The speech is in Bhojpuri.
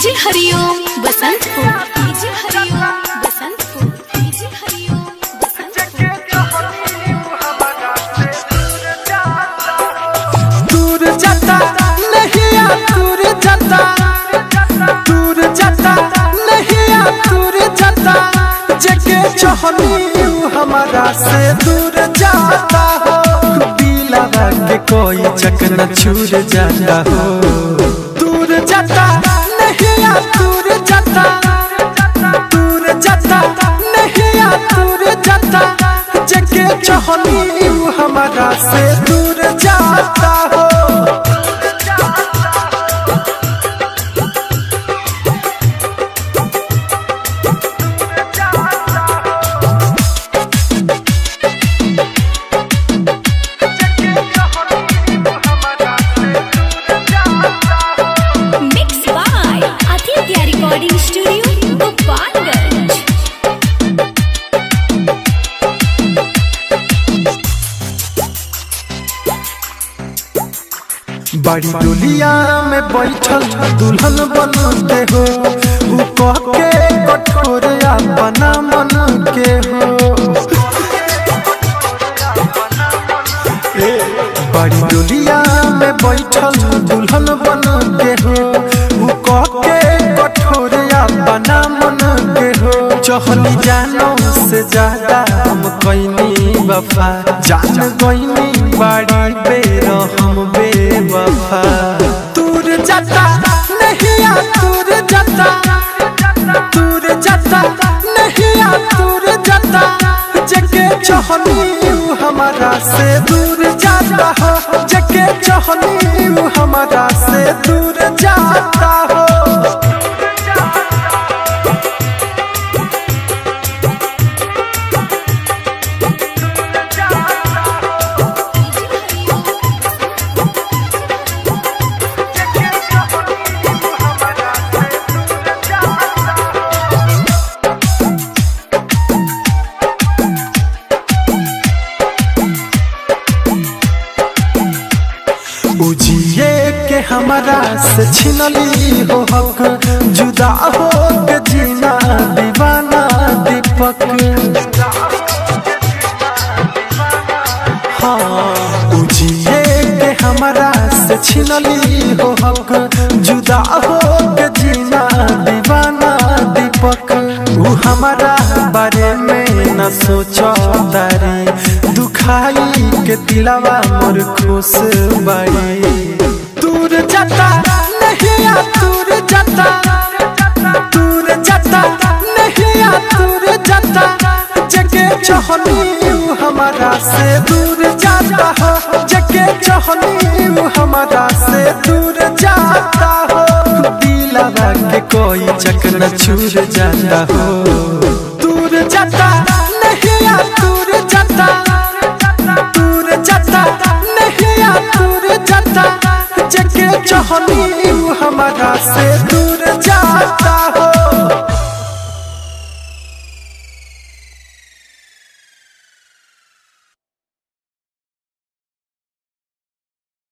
डीजे हरिओम बसंतपुर, डीजे हरिओम बसंतपुर, डीजे हरिओम दूर जाता नहीं आ दूर जाता, दूर जाता नहीं आ दूर जाता, जगे चाहनी हमारा से दूर जाता हो। पीला के कोई चकना छूर जाता हो। दूर जाता नहीं आ दूर जाता, दूर जाता नहीं आ दूर जाता, जगे चाहनी हमारा से दूर जाता हो। Mix by Aditya recording studio Gopalganj. बड़ी डोलिया में बैठल दुल्हन बनते हो, उ कह के कठोर अपना मन के हो। बड़ी डोलिया में बैठल दुल्हन बनते हो, उ कह के कठोर अपना मन के हो। चहली जानो से ज्यादा हम कैनी वफा, जान गईनी बड़ी बेर हम बेवफा। दूर जाता नहीं आ दूर जाता, दूर जाता नहीं आ दूर जाता, जगे चाहनी हमारा से दूर जाता हो। जगे चाहनी हमारा से दूर जाता हो। उजिए के हमारा से छिनली हो हक, जुदा हो के जीना दीवाना दीपक। हाँ उजिए के हमारा से छिनली हो हक, जुदा हो के जीना दीवाना दीपक। वो हमारा बारे में न सोचो तारी, दुखाई के दिलावा मोर खुश बाई। दूर जाता नहीं आ दूर जाता, दूर जाता नहीं आ दूर जाता, जगे चाहनी हमारा से दूर जाता हो। जगे चाहनी हमारा से दूर जाता हो। दिला के कोई चकना छूर जाता हो। दूर जाता नहीं आ दूर जाता, दूर जाता नहीं आ दूर जाता, जगे चाहनी हमारा से दूर जाता हो।